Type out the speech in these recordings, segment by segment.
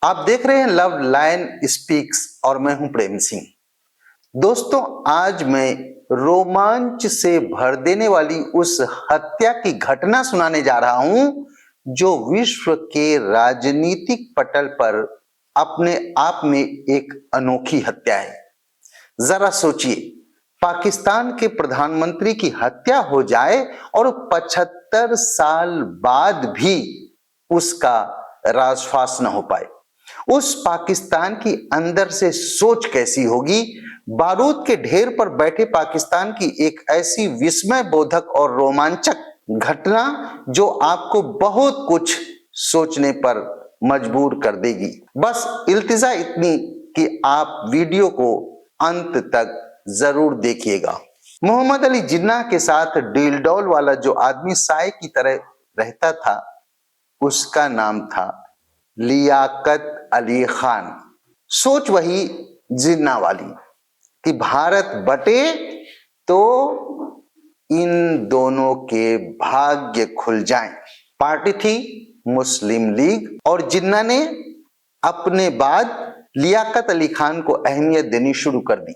आप देख रहे हैं लव लाइन स्पीक्स और मैं हूं प्रेम सिंह। दोस्तों, आज मैं रोमांच से भर देने वाली उस हत्या की घटना सुनाने जा रहा हूं जो विश्व के राजनीतिक पटल पर अपने आप में एक अनोखी हत्या है। जरा सोचिए, पाकिस्तान के प्रधानमंत्री की हत्या हो जाए और 75 साल बाद भी उसका राजफास न हो पाए। उस पाकिस्तान की अंदर से सोच कैसी होगी। बारूद के ढेर पर बैठे पाकिस्तान की एक ऐसी विस्मय बोधक और रोमांचक घटना जो आपको बहुत कुछ सोचने पर मजबूर कर देगी। बस इल्तिजा इतनी कि आप वीडियो को अंत तक जरूर देखिएगा। मोहम्मद अली जिन्नाह के साथ डील डॉल वाला जो आदमी साय की तरह रहता था, उसका नाम था लियाकत अली खान। सोच वही जिन्ना वाली कि भारत बटे तो इन दोनों के भाग्य खुल जाएं। पार्टी थी मुस्लिम लीग और जिन्ना ने अपने बाद लियाकत अली खान को अहमियत देनी शुरू कर दी,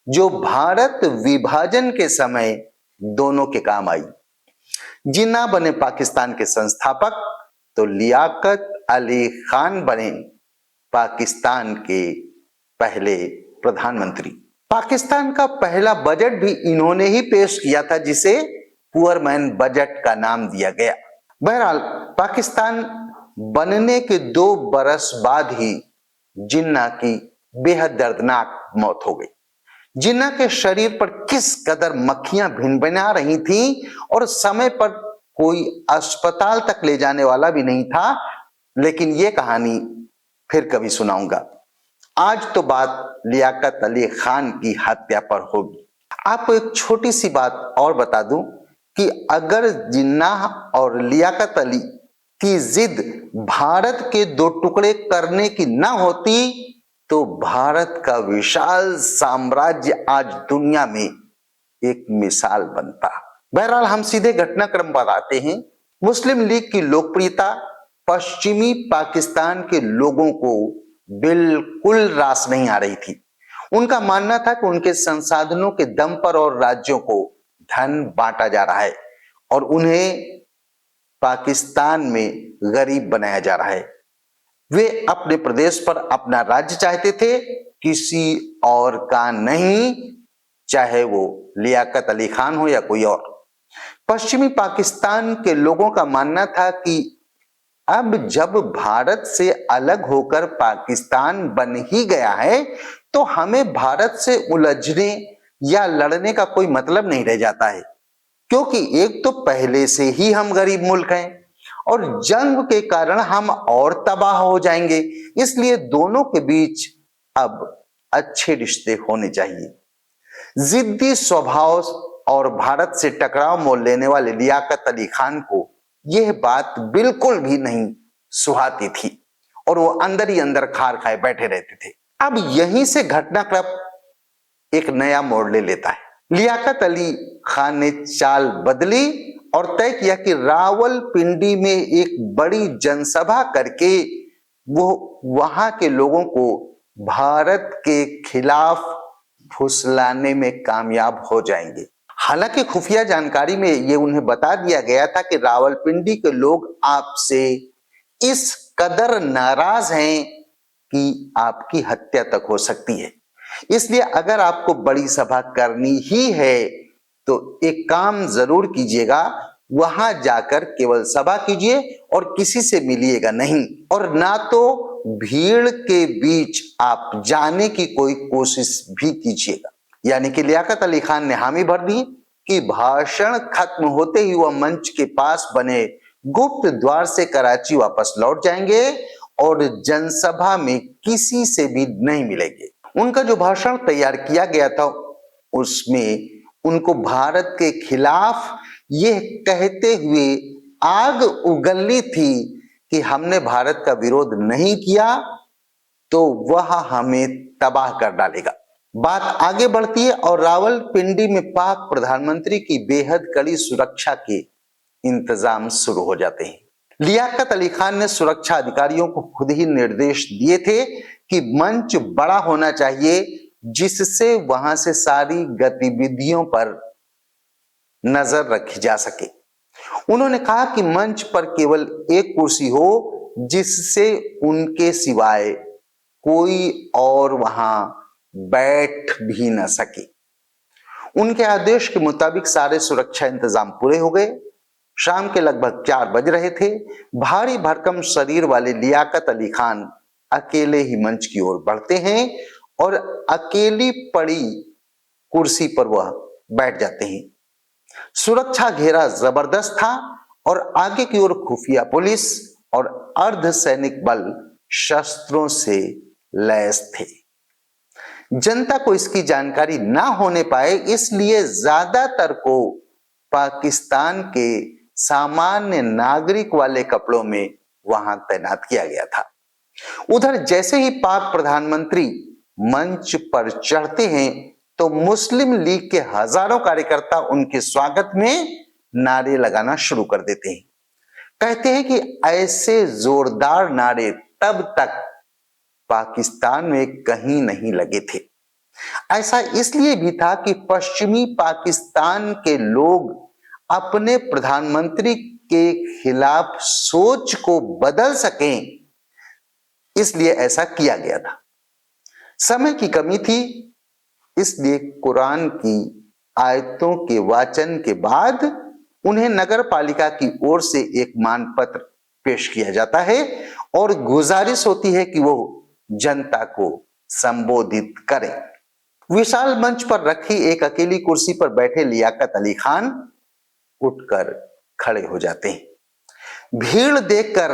जो भारत विभाजन के समय दोनों के काम आई। जिन्ना बने पाकिस्तान के संस्थापक तो लियाकत अली खान बने पाकिस्तान के पहले प्रधानमंत्री। पाकिस्तान का पहला बजट भी इन्होंने ही पेश किया था, जिसे पुअर मैन बजट का नाम दिया गया। बहरहाल, पाकिस्तान बनने के 2 बरस बाद ही जिन्ना की बेहद दर्दनाक मौत हो गई। जिन्ना के शरीर पर किस कदर मक्खियां भिनभिना रही थीं और समय पर कोई अस्पताल तक ले जाने वाला भी नहीं था, लेकिन यह कहानी फिर कभी सुनाऊंगा। आज तो बात लियाकत अली खान की हत्या पर होगी। आपको एक छोटी सी बात और बता दूं कि अगर जिन्नाह और लियाकत अली की जिद भारत के 2 टुकड़े करने की ना होती तो भारत का विशाल साम्राज्य आज दुनिया में एक मिसाल बनता। बहरहाल, हम सीधे घटनाक्रम पर आते हैं। मुस्लिम लीग की लोकप्रियता पश्चिमी पाकिस्तान के लोगों को बिल्कुल रास नहीं आ रही थी। उनका मानना था कि उनके संसाधनों के दम पर और राज्यों को धन बांटा जा रहा है और उन्हें पाकिस्तान में गरीब बनाया जा रहा है। वे अपने प्रदेश पर अपना राज्य चाहते थे, किसी और का नहीं, चाहे वो लियाकत अली खान हो या कोई और। पश्चिमी पाकिस्तान के लोगों का मानना था कि अब जब भारत से अलग होकर पाकिस्तान बन ही गया है तो हमें भारत से उलझने या लड़ने का कोई मतलब नहीं रह जाता है, क्योंकि एक तो पहले से ही हम गरीब मुल्क हैं और जंग के कारण हम और तबाह हो जाएंगे। इसलिए दोनों के बीच अब अच्छे रिश्ते होने चाहिए। जिद्दी स्वभाव और भारत से टकराव मोल लेने वाले लियाकत अली खान को यह बात बिल्कुल भी नहीं सुहाती थी और वो अंदर ही अंदर खार खाए बैठे रहते थे। अब यहीं से घटनाक्रम एक नया मोड़ ले लेता है। लियाकत अली खान ने चाल बदली और तय किया कि रावलपिंडी में एक बड़ी जनसभा करके वो वहां के लोगों को भारत के खिलाफ फुसलाने में कामयाब हो जाएंगे। हालांकि खुफिया जानकारी में ये उन्हें बता दिया गया था कि रावलपिंडी के लोग आपसे इस कदर नाराज हैं कि आपकी हत्या तक हो सकती है। इसलिए अगर आपको बड़ी सभा करनी ही है तो एक काम जरूर कीजिएगा, वहां जाकर केवल सभा कीजिए और किसी से मिलिएगा नहीं, और ना तो भीड़ के बीच आप जाने की कोई कोशिश भी कीजिएगा। यानी कि लियाकत अली खान ने हामी भर दी कि भाषण खत्म होते ही वह मंच के पास बने गुप्त द्वार से कराची वापस लौट जाएंगे और जनसभा में किसी से भी नहीं मिलेंगे। उनका जो भाषण तैयार किया गया था उसमें उनको भारत के खिलाफ यह कहते हुए आग उगलनी थी कि हमने भारत का विरोध नहीं किया तो वह हमें तबाह कर डालेगा। बात आगे बढ़ती है और रावलपिंडी में पाक प्रधानमंत्री की बेहद कड़ी सुरक्षा के इंतजाम शुरू हो जाते हैं। लियाकत अली खान ने सुरक्षा अधिकारियों को खुद ही निर्देश दिए थे कि मंच बड़ा होना चाहिए जिससे वहां से सारी गतिविधियों पर नजर रखी जा सके। उन्होंने कहा कि मंच पर केवल एक कुर्सी हो जिससे उनके सिवाय कोई और वहां बैठ भी न सके। उनके आदेश के मुताबिक सारे सुरक्षा इंतजाम पूरे हो गए। शाम के लगभग 4 बज रहे थे। भारी भरकम शरीर वाले लियाकत अली खान अकेले ही मंच की ओर बढ़ते हैं और अकेली पड़ी कुर्सी पर वह बैठ जाते हैं। सुरक्षा घेरा जबरदस्त था और आगे की ओर खुफिया पुलिस और अर्धसैनिक बल शस्त्रों से लैस थे। जनता को इसकी जानकारी ना होने पाए इसलिए ज्यादातर को पाकिस्तान के सामान्य नागरिक वाले कपड़ों में वहां तैनात किया गया था। उधर जैसे ही पाक प्रधानमंत्री मंच पर चढ़ते हैं तो मुस्लिम लीग के हजारों कार्यकर्ता उनके स्वागत में नारे लगाना शुरू कर देते हैं। कहते हैं कि ऐसे जोरदार नारे तब तक पाकिस्तान में कहीं नहीं लगे थे। ऐसा इसलिए भी था कि पश्चिमी पाकिस्तान के लोग अपने प्रधानमंत्री के खिलाफ सोच को बदल सकें, इसलिए ऐसा किया गया था। समय की कमी थी, इसलिए कुरान की आयतों के वाचन के बाद उन्हें नगर पालिका की ओर से एक मानपत्र पेश किया जाता है और गुजारिश होती है कि वो जनता को संबोधित करें। विशाल मंच पर रखी एक अकेली कुर्सी पर बैठे लियाकत अली खान उठकर खड़े हो जाते हैं। भीड़ देखकर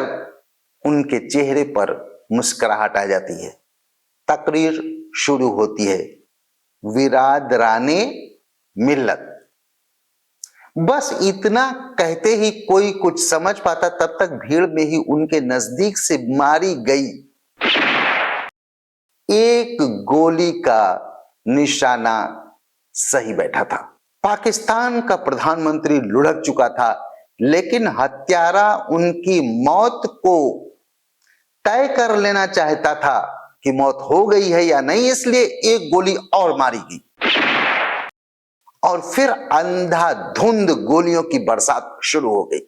उनके चेहरे पर मुस्कुराहट आ जाती है। तकरीर शुरू होती है। विरादराने मिल्लत। बस इतना कहते ही कोई कुछ समझ पाता तब तक भीड़ में ही उनके नजदीक से मारी गई एक गोली का निशाना सही बैठा था। पाकिस्तान का प्रधानमंत्री लुढ़क चुका था, लेकिन हत्यारा उनकी मौत को तय कर लेना चाहता था कि मौत हो गई है या नहीं, इसलिए एक गोली और मारी गई और फिर अंधाधुंध गोलियों की बरसात शुरू हो गई।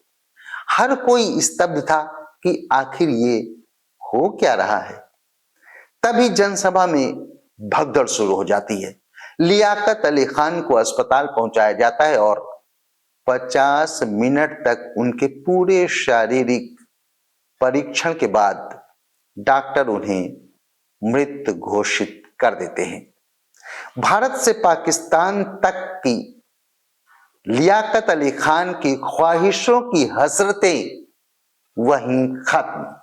हर कोई स्तब्ध था कि आखिर ये हो क्या रहा है। तभी जनसभा में भगदड़ शुरू हो जाती है। लियाकत अली खान को अस्पताल पहुंचाया जाता है और 50 मिनट तक उनके पूरे शारीरिक परीक्षण के बाद डॉक्टर उन्हें मृत घोषित कर देते हैं। भारत से पाकिस्तान तक की लियाकत अली खान की ख्वाहिशों की हसरतें वहीं खत्म।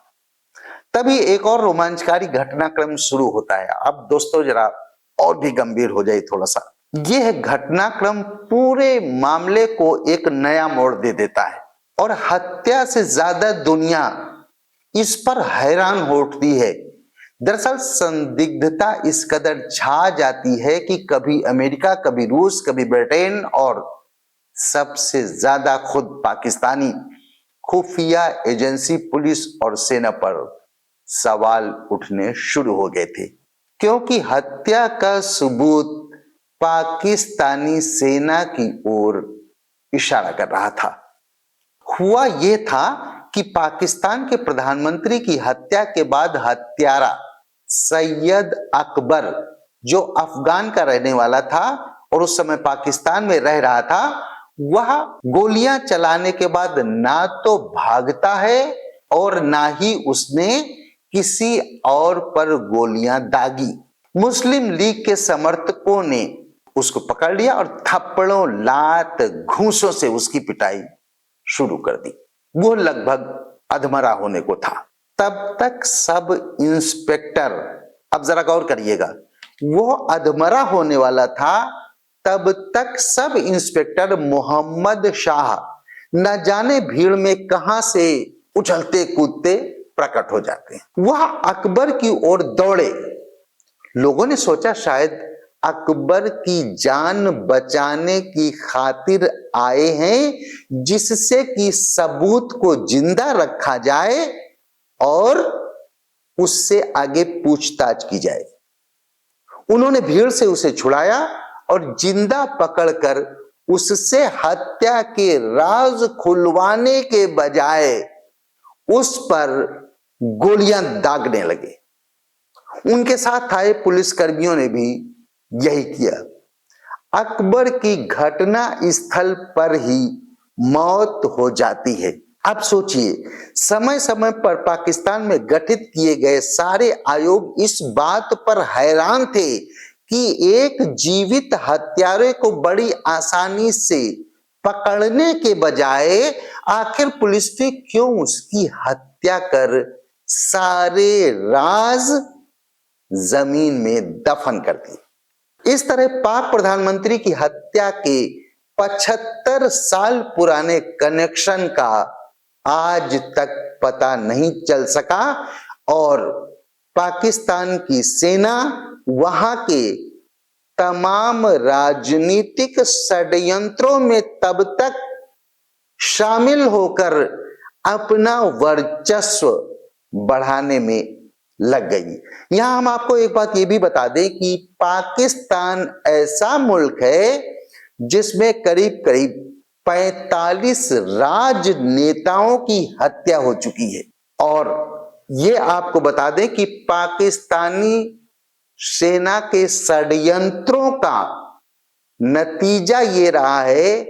तभी एक और रोमांचकारी घटनाक्रम शुरू होता है। अब दोस्तों जरा और भी गंभीर हो जाए थोड़ा सा। यह घटनाक्रम पूरे मामले को एक नया मोड़ दे देता है और हत्या से ज्यादा दुनिया इस पर हैरान हो उठती है। दरअसल संदिग्धता इस कदर छा जाती है कि कभी अमेरिका, कभी रूस, कभी ब्रिटेन और सबसे ज्यादा खुद पाकिस्तानी खुफिया एजेंसी, पुलिस और सेना पर सवाल उठने शुरू हो गए थे, क्योंकि हत्या का सबूत पाकिस्तानी सेना की ओर इशारा कर रहा था। हुआ यह था कि पाकिस्तान के प्रधानमंत्री की हत्या के बाद हत्यारा सैयद अकबर, जो अफगान का रहने वाला था और उस समय पाकिस्तान में रह रहा था, वह गोलियां चलाने के बाद ना तो भागता है और ना ही उसने किसी और पर गोलियां दागी। मुस्लिम लीग के समर्थकों ने उसको पकड़ लिया और थप्पड़ों, लात, घूंसों से उसकी पिटाई शुरू कर दी। वो लगभग अधमरा होने को था। तब तक सब इंस्पेक्टर, अब जरा गौर करिएगा, वो अधमरा होने वाला था। तब तक सब इंस्पेक्टर मोहम्मद शाह न जाने भीड़ में कहां से उछलते कूदते प्रकट हो जाते हैं। वह अकबर की ओर दौड़े। लोगों ने सोचा शायद अकबर की जान बचाने की खातिर आए हैं, जिससे कि सबूत को जिंदा रखा जाए और उससे आगे पूछताछ की जाए। उन्होंने भीड़ से उसे छुड़ाया और जिंदा पकड़कर उससे हत्या के राज खुलवाने के बजाय उस पर गोलियां दागने लगे। उनके साथ आए पुलिसकर्मियों ने भी यही किया। अकबर की घटना स्थल पर ही मौत हो जाती है। अब सोचिए, समय समय पर पाकिस्तान में गठित किए गए सारे आयोग इस बात पर हैरान थे कि एक जीवित हत्यारे को बड़ी आसानी से पकड़ने के बजाय आखिर पुलिस ने क्यों उसकी हत्या कर सारे राज जमीन में दफन कर दिए। इस तरह पाक प्रधानमंत्री की हत्या के 75 साल पुराने कनेक्शन का आज तक पता नहीं चल सका और पाकिस्तान की सेना वहां के तमाम राजनीतिक षड्यंत्रों में तब तक शामिल होकर अपना वर्चस्व बढ़ाने में लग गई। यहां हम आपको एक बात यह भी बता दें कि पाकिस्तान ऐसा मुल्क है जिसमें करीब करीब 45 राजनेताओं की हत्या हो चुकी है। और ये आपको बता दें कि पाकिस्तानी सेना के षड्यंत्रों का नतीजा ये रहा है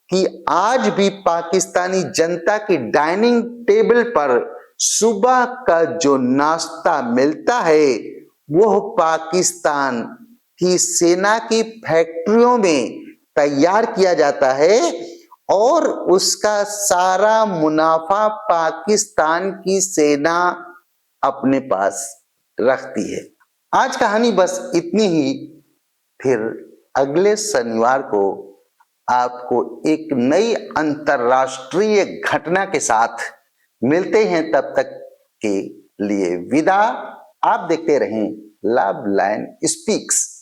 कि आज भी पाकिस्तानी जनता की डाइनिंग टेबल पर सुबह का जो नाश्ता मिलता है वह पाकिस्तान की सेना की फैक्ट्रियों में तैयार किया जाता है और उसका सारा मुनाफा पाकिस्तान की सेना अपने पास रखती है। आज कहानी बस इतनी ही। फिर अगले शनिवार को आपको एक नई अंतरराष्ट्रीय घटना के साथ मिलते हैं। तब तक के लिए विदा। आप देखते रहें लव लाइन स्पीक्स।